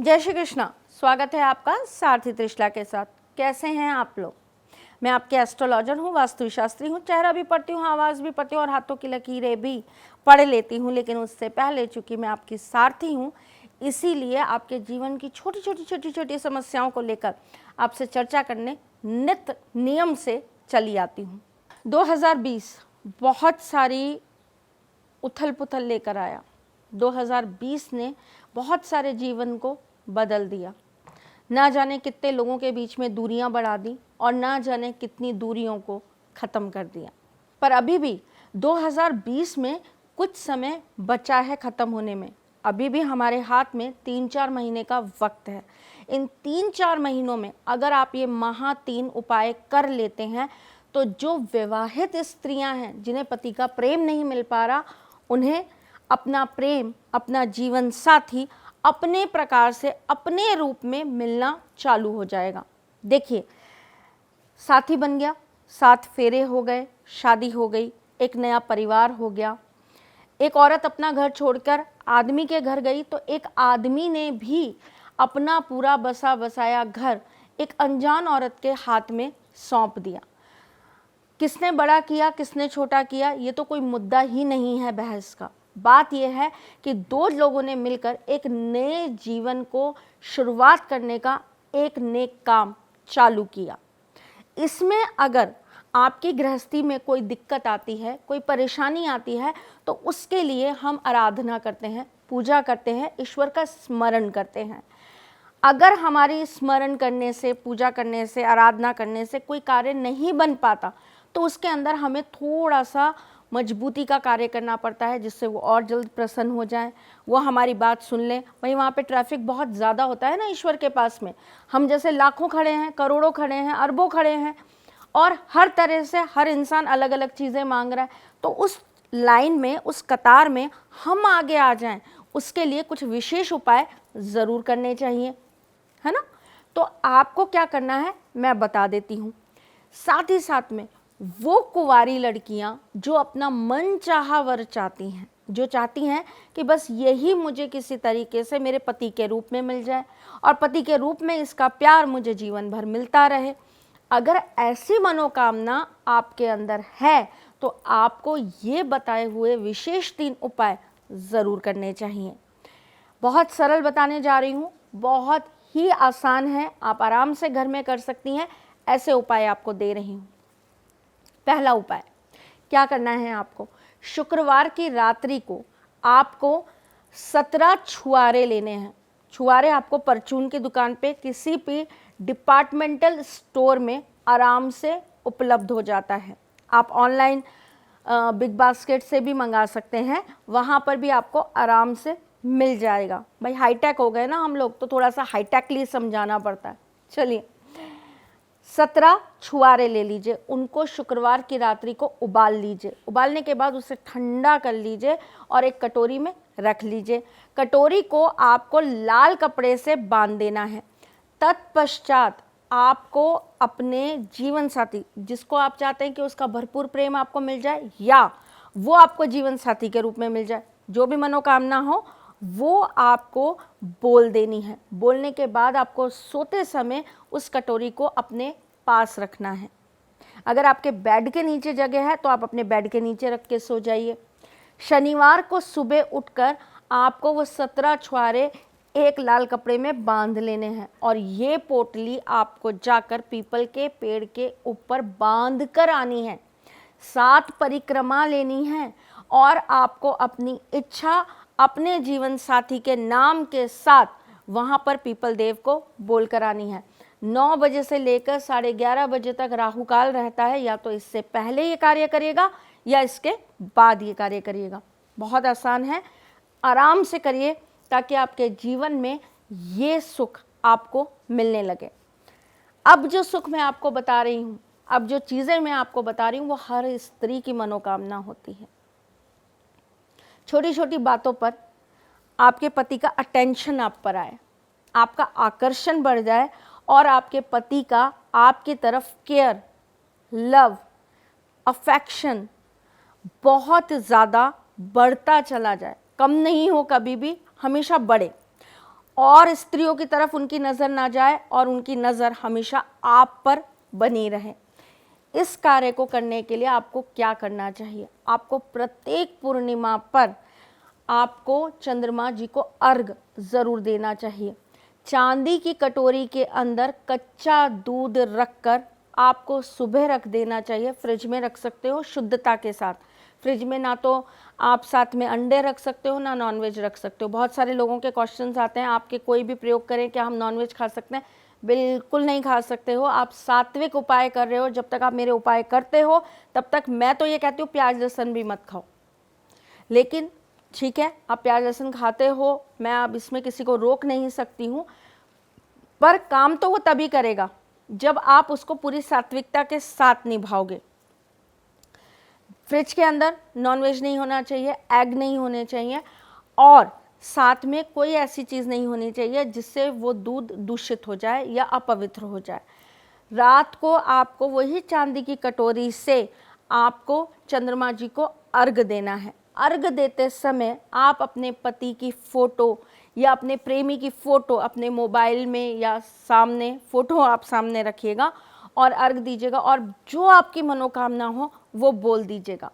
जय श्री कृष्णा। स्वागत है आपका सारथी त्रिशला के साथ। कैसे हैं आप लोग? मैं आपके एस्ट्रोलॉजर हूँ, वास्तुशास्त्री हूँ, चेहरा भी पढ़ती हूँ, आवाज़ भी पढ़ती हूँ और हाथों की लकीरें भी पढ़ लेती हूँ। लेकिन उससे पहले चूँकि मैं आपकी सारथी हूँ, इसीलिए आपके जीवन की छोटी छोटी समस्याओं को लेकर आपसे चर्चा करने नित्य नियम से चली आती हूँ। 2020 बहुत सारी उथल पुथल लेकर आया। 2020 ने बहुत सारे जीवन को बदल दिया। ना जाने कितने लोगों के बीच में दूरियां बढ़ा दी और ना जाने कितनी दूरियों को ख़त्म कर दिया। पर अभी भी 2020 में कुछ समय बचा है ख़त्म होने में। अभी भी हमारे हाथ में 3-4 महीने का वक्त है। इन 3-4 महीनों में अगर आप ये महा 3 उपाय कर लेते हैं तो जो विवाहित स्त्रियां हैं, जिन्हें पति का प्रेम नहीं मिल पा रहा, उन्हें अपना प्रेम, अपना जीवन साथी अपने प्रकार से अपने रूप में मिलना चालू हो जाएगा। देखिए, साथी बन गया, 7 फेरे हो गए, शादी हो गई, एक नया परिवार हो गया। एक औरत अपना घर छोड़कर आदमी के घर गई तो एक आदमी ने भी अपना पूरा बसा बसाया घर एक अनजान औरत के हाथ में सौंप दिया। किसने बड़ा किया, किसने छोटा किया, ये तो कोई मुद्दा ही नहीं है बहस का। बात यह है कि 2 लोगों ने मिलकर एक नए जीवन को शुरुआत करने का एक नेक काम चालू किया। इसमें अगर आपकी गृहस्थी में कोई दिक्कत आती है, कोई परेशानी आती है, तो उसके लिए हम आराधना करते हैं, पूजा करते हैं, ईश्वर का स्मरण करते हैं। अगर हमारी स्मरण करने से, पूजा करने से, आराधना करने से कोई कार्य नहीं बन पाता तो उसके अंदर हमें थोड़ा सा मजबूती का कार्य करना पड़ता है, जिससे वो और जल्द प्रसन्न हो जाए, वो हमारी बात सुन लें। वहीं वहाँ पे ट्रैफिक बहुत ज़्यादा होता है ना ईश्वर के पास में। हम जैसे लाखों खड़े हैं, करोड़ों खड़े हैं, अरबों खड़े हैं और हर तरह से हर इंसान अलग अलग चीज़ें मांग रहा है। तो उस लाइन में, उस कतार में हम आगे आ जाएं, उसके लिए कुछ विशेष उपाय ज़रूर करने चाहिए, है ना। तो आपको क्या करना है मैं बता देती हूँ। साथ ही साथ में वो कुंवारी लड़कियां जो अपना मन चाहा वर चाहती हैं, जो चाहती हैं कि बस यही मुझे किसी तरीके से मेरे पति के रूप में मिल जाए और पति के रूप में इसका प्यार मुझे जीवन भर मिलता रहे, अगर ऐसी मनोकामना आपके अंदर है तो आपको ये बताए हुए विशेष 3 उपाय ज़रूर करने चाहिए। बहुत सरल बताने जा रही हूँ, बहुत ही आसान है, आप आराम से घर में कर सकती हैं। ऐसे उपाय आपको दे रही हूँ। पहला उपाय क्या करना है आपको, शुक्रवार की रात्रि को आपको 17 छुआरे लेने हैं। छुआरे आपको परचून की दुकान पे किसी भी डिपार्टमेंटल स्टोर में आराम से उपलब्ध हो जाता है। आप ऑनलाइन बिग बास्केट से भी मंगा सकते हैं, वहाँ पर भी आपको आराम से मिल जाएगा। भाई हाईटेक हो गए ना हम लोग, तो थोड़ा सा हाईटेकली समझाना पड़ता है। चलिए, 17 छुआरे ले लीजिए, उनको शुक्रवार की रात्रि को उबाल लीजिए। उबालने के बाद उसे ठंडा कर लीजिए और एक कटोरी में रख लीजिए। कटोरी को आपको लाल कपड़े से बांध देना है। तत्पश्चात आपको अपने जीवन साथी, जिसको आप चाहते हैं कि उसका भरपूर प्रेम आपको मिल जाए या वो आपको जीवन साथी के रूप में मिल जाए, जो भी मनोकामना हो वो आपको बोल देनी है। बोलने के बाद आपको सोते समय उस कटोरी को अपने पास रखना है। अगर आपके बेड के नीचे जगह है तो आप अपने बेड के नीचे रख के सो जाइए। शनिवार को सुबह उठकर आपको वो 17 छुआरे एक लाल कपड़े में बांध लेने हैं और ये पोटली आपको जाकर पीपल के पेड़ के ऊपर बांध कर आनी है। 7 परिक्रमा लेनी है और आपको अपनी इच्छा अपने जीवन साथी के नाम के साथ वहाँ पर पीपल देव को बोल कर आनी है। 9 बजे से लेकर 11:30 बजे तक राहु काल रहता है, या तो इससे पहले ये कार्य करिएगा या इसके बाद ये कार्य करिएगा। बहुत आसान है, आराम से करिए ताकि आपके जीवन में ये सुख आपको मिलने लगे। अब जो सुख मैं आपको बता रही हूँ, अब जो चीज़ें मैं आपको बता रही हूँ, वो हर स्त्री की मनोकामना होती है। छोटी छोटी बातों पर आपके पति का अटेंशन आप पर आए, आपका आकर्षण बढ़ जाए और आपके पति का आपकी तरफ केयर, लव, अफेक्शन बहुत ज़्यादा बढ़ता चला जाए, कम नहीं हो कभी भी, हमेशा बढ़े। और स्त्रियों की तरफ उनकी नज़र ना जाए और उनकी नज़र हमेशा आप पर बनी रहे। इस कार्य को करने के लिए आपको क्या करना चाहिए? आपको प्रत्येक पूर्णिमा पर आपको चंद्रमा जी को अर्घ ज़रूर देना चाहिए। चांदी की कटोरी के अंदर कच्चा दूध रखकर आपको सुबह रख देना चाहिए। फ्रिज में रख सकते हो शुद्धता के साथ। फ्रिज में ना तो आप साथ में अंडे रख सकते हो ना नॉनवेज रख सकते हो। बहुत सारे लोगों के क्वेश्चंस आते हैं आपके कोई भी प्रयोग करें क्या हम नॉनवेज खा सकते हैं? बिल्कुल नहीं खा सकते हो। आप सात्विक उपाय कर रहे हो। जब तक आप मेरे उपाय करते हो तब तक मैं तो ये कहती हूँ प्याज लहसुन भी मत खाओ। लेकिन ठीक है, आप प्याज लहसुन खाते हो, मैं अब इसमें किसी को रोक नहीं सकती हूँ, पर काम तो वो तभी करेगा जब आप उसको पूरी सात्विकता के साथ निभाओगे। फ्रिज के अंदर नॉनवेज नहीं होना चाहिए, एग नहीं होने चाहिए और साथ में कोई ऐसी चीज़ नहीं होनी चाहिए जिससे वो दूध दूषित हो जाए या अपवित्र हो जाए। रात को आपको वही चांदी की कटोरी से आपको चंद्रमा जी को अर्घ देना है। अर्घ देते समय आप अपने पति की फ़ोटो या अपने प्रेमी की फ़ोटो अपने मोबाइल में या सामने फ़ोटो आप सामने रखिएगा और अर्घ दीजिएगा और जो आपकी मनोकामना हो वो बोल दीजिएगा।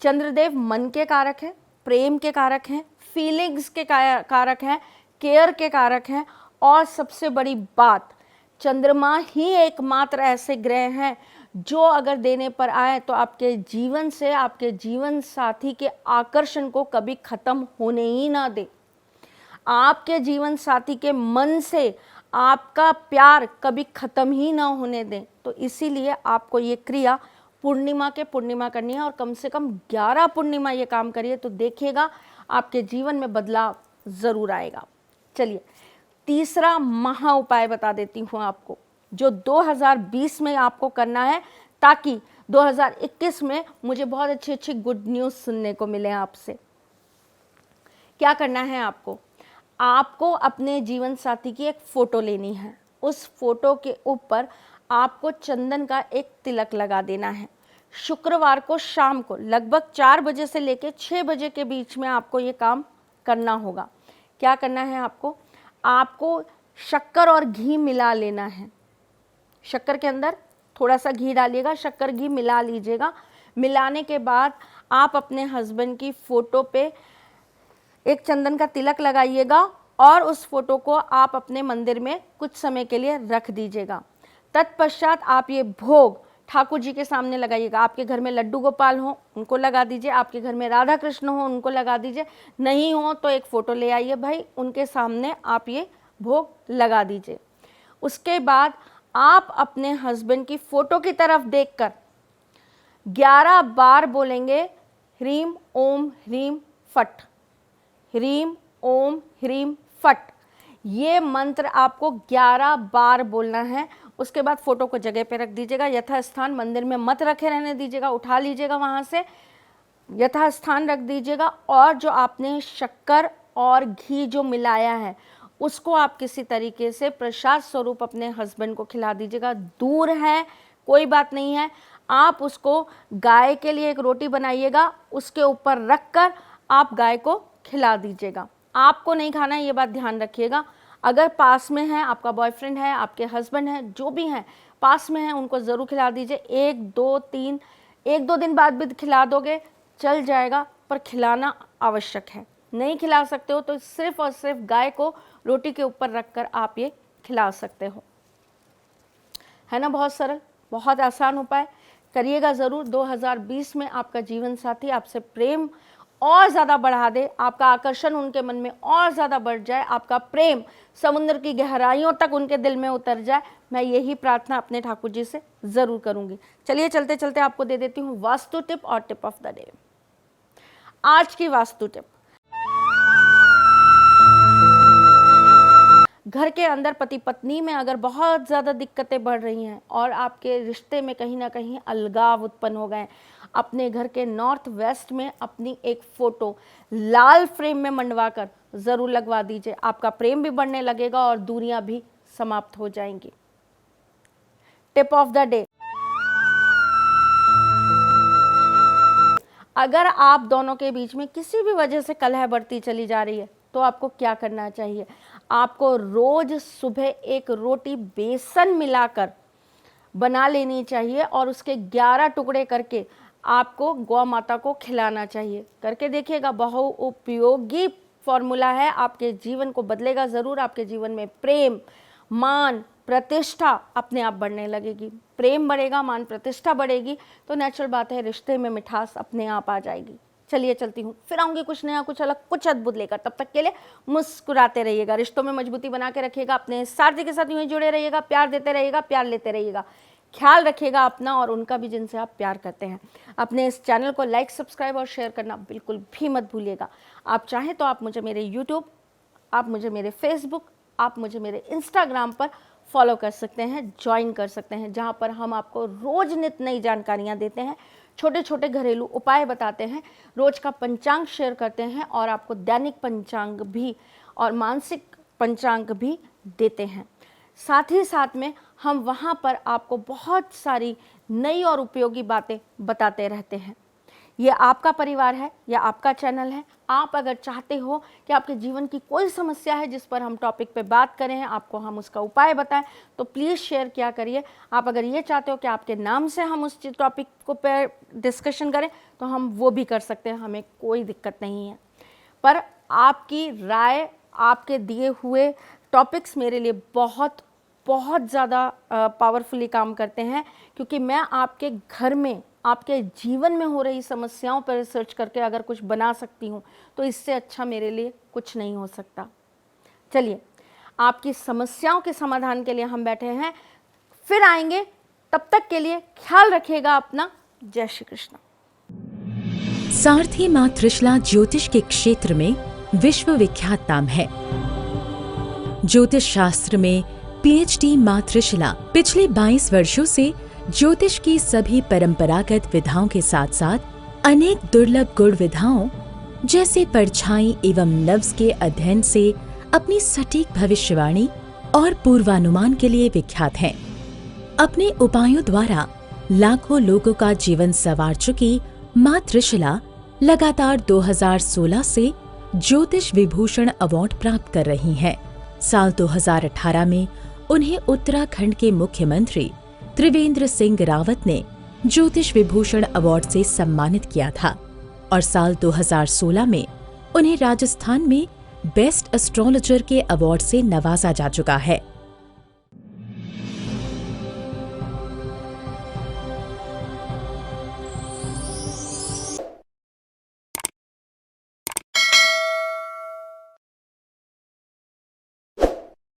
चंद्रदेव मन के कारक हैं, प्रेम के कारक हैं, फीलिंग्स के कारक हैं, केयर के कारक हैं और सबसे बड़ी बात, चंद्रमा ही एकमात्र ऐसे ग्रह हैं जो अगर देने पर आए तो आपके जीवन से आपके जीवन साथी के आकर्षण को कभी ख़त्म होने ही ना दे। आपके जीवन साथी के मन से आपका प्यार कभी ख़त्म ही ना होने दें। तो इसीलिए आपको ये क्रिया पूर्णिमा के पूर्णिमा करनी है और कम से कम 11 पूर्णिमा ये काम करिए तो देखिएगा आपके जीवन में बदलाव ज़रूर आएगा। चलिए तीसरा महा उपाय बता देती हूँ आपको जो 2020 में आपको करना है ताकि 2021 में मुझे बहुत अच्छी अच्छी गुड न्यूज़ सुनने को मिले आपसे। क्या करना है आपको? आपको अपने जीवन साथी की एक फ़ोटो लेनी है। उस फोटो के ऊपर आपको चंदन का एक तिलक लगा देना है। शुक्रवार को शाम को लगभग 4 बजे से लेकर 6 बजे के बीच में आपको ये काम करना होगा। क्या करना है आपको? आपको शक्कर और घी मिला लेना है। शक्कर के अंदर थोड़ा सा घी डालिएगा, शक्कर घी मिला लीजिएगा। मिलाने के बाद आप अपने हस्बैंड की फ़ोटो पे एक चंदन का तिलक लगाइएगा और उस फोटो को आप अपने मंदिर में कुछ समय के लिए रख दीजिएगा। तत्पश्चात आप ये भोग ठाकुर जी के सामने लगाइएगा। आपके घर में लड्डू गोपाल हो उनको लगा दीजिए, आपके घर में राधा कृष्ण हो उनको लगा दीजिए, नहीं हो तो एक फ़ोटो ले आइए भाई, उनके सामने आप ये भोग लगा दीजिए। उसके बाद आप अपने हस्बैंड की फ़ोटो की तरफ देखकर 11 बार बोलेंगे ह्रीम ओम ह्रीम फट, ह्रीम ओम ह्रीम फट। ये मंत्र आपको 11 बार बोलना है। उसके बाद फोटो को जगह पे रख दीजिएगा, यथास्थान मंदिर में मत रखे रहने दीजिएगा, उठा लीजिएगा वहाँ से, यथास्थान रख दीजिएगा। और जो आपने शक्कर और घी जो मिलाया है उसको आप किसी तरीके से प्रसाद स्वरूप अपने हस्बैंड को खिला दीजिएगा। दूर है कोई बात नहीं है, आप उसको गाय के लिए एक रोटी बनाइएगा, उसके ऊपर रखकर आप गाय को खिला दीजिएगा। आपको नहीं खाना है, ये बात ध्यान रखिएगा। अगर पास में है, आपका बॉयफ्रेंड है, आपके हस्बैंड है, जो भी हैं पास में हैं, उनको ज़रूर खिला दीजिए। 1-2 दिन बाद भी खिला दोगे चल जाएगा, पर खिलाना आवश्यक है। नहीं खिला सकते हो तो सिर्फ और सिर्फ गाय को रोटी के ऊपर रखकर आप ये खिला सकते हो। है ना बहुत सरल, बहुत आसान उपाय, करिएगा ज़रूर। 2020 में आपका जीवन साथी आपसे प्रेम और ज़्यादा बढ़ा दे, आपका आकर्षण उनके मन में और ज़्यादा बढ़ जाए, आपका प्रेम समुद्र की गहराइयों तक उनके दिल में उतर जाए। मैं यही प्रार्थना अपने ठाकुर जी से ज़रूर करूँगी। चलिए चलते चलते आपको दे देती हूँ वास्तु टिप और टिप ऑफ द डे। आज की वास्तु टिप, घर के अंदर पति पत्नी में अगर बहुत ज़्यादा दिक्कतें बढ़ रही हैं और आपके रिश्ते में कहीं ना कहीं अलगाव उत्पन्न हो गए, अपने घर के नॉर्थ वेस्ट में अपनी एक फ़ोटो लाल फ्रेम में मंडवा कर ज़रूर लगवा दीजिए। आपका प्रेम भी बढ़ने लगेगा और दूरियां भी समाप्त हो जाएंगी। टिप ऑफ द डे, अगर आप दोनों के बीच में किसी भी वजह से कलह बढ़ती चली जा रही है तो आपको क्या करना चाहिए? आपको रोज सुबह एक रोटी बेसन मिलाकर बना लेनी चाहिए और उसके 11 टुकड़े करके आपको गौ माता को खिलाना चाहिए। करके देखिएगा, बहु उपयोगी फॉर्मूला है, आपके जीवन को बदलेगा ज़रूर। आपके जीवन में प्रेम, मान, प्रतिष्ठा अपने आप बढ़ने लगेगी। प्रेम बढ़ेगा, मान प्रतिष्ठा बढ़ेगी, तो नेचुरल बात है रिश्ते में मिठास अपने आप आ जाएगी। चलिए चलती हूँ, फिर आऊँगी कुछ नया, कुछ अलग, कुछ अद्भुत लेकर। तब तक के लिए मुस्कुराते रहिएगा, रिश्तों में मजबूती बना के रखिएगा, अपने साथी के साथ यूँ ही जुड़े रहिएगा, प्यार देते रहिएगा, प्यार लेते रहिएगा। ख्याल रखिएगा अपना और उनका भी जिनसे आप प्यार करते हैं। अपने इस चैनल को लाइक, सब्सक्राइब और शेयर करना बिल्कुल भी मत भूलिएगा। आप चाहें तो आप मुझे मेरे यूट्यूब, आप मुझे मेरे फेसबुक, आप मुझे मेरे इंस्टाग्राम पर फॉलो कर सकते हैं, ज्वाइन कर सकते हैं, जहां पर हम आपको रोज नित नई जानकारियां देते हैं, छोटे छोटे घरेलू उपाय बताते हैं, रोज का पंचांग शेयर करते हैं और आपको दैनिक पंचांग भी और मानसिक पंचांग भी देते हैं। साथ ही साथ में हम वहाँ पर आपको बहुत सारी नई और उपयोगी बातें बताते रहते हैं। ये आपका परिवार है या आपका चैनल है। आप अगर चाहते हो कि आपके जीवन की कोई समस्या है जिस पर हम टॉपिक पे बात करें, आपको हम उसका उपाय बताएं, तो प्लीज़ शेयर किया करिए। आप अगर ये चाहते हो कि आपके नाम से हम उस टॉपिक को पे डिस्कशन करें, तो हम वो भी कर सकते हैं, हमें कोई दिक्कत नहीं है। पर आपकी राय, आपके दिए हुए टॉपिक्स मेरे लिए बहुत ज़्यादा पावरफुली काम करते हैं, क्योंकि मैं आपके घर में, आपके जीवन में हो रही समस्याओं पर रिसर्च करके अगर कुछ बना सकती हूँ, तो इससे अच्छा मेरे लिए कुछ नहीं हो सकता। चलिए, आपकी समस्याओं के समाधान के लिए हम बैठे हैं, फिर आएंगे। तब तक के लिए ख्याल रखिएगा अपना। जय श्री कृष्ण। सारथी मां त्रिशला ज्योतिष के क्षेत्र में विश्व विख्यात नाम है। ज्योतिष शास्त्र में पीएचडी मां त्रिशला पिछले 22 वर्षों से ज्योतिष की सभी परंपरागत विधाओं के साथ साथ अनेक दुर्लभ गुण विधाओं जैसे परछाई एवं नव्स के अध्ययन से अपनी सटीक भविष्यवाणी और पूर्वानुमान के लिए विख्यात हैं। अपने उपायों द्वारा लाखों लोगों का जीवन संवार चुकी मां त्रिशला लगातार 2016 से ज्योतिष विभूषण अवार्ड प्राप्त कर रही हैं। साल 2018 में उन्हें उत्तराखंड के मुख्यमंत्री त्रिवेंद्र सिंह रावत ने ज्योतिष विभूषण अवार्ड से सम्मानित किया था और साल 2016 में उन्हें राजस्थान में बेस्ट एस्ट्रोलॉजर के अवार्ड से नवाजा जा चुका है।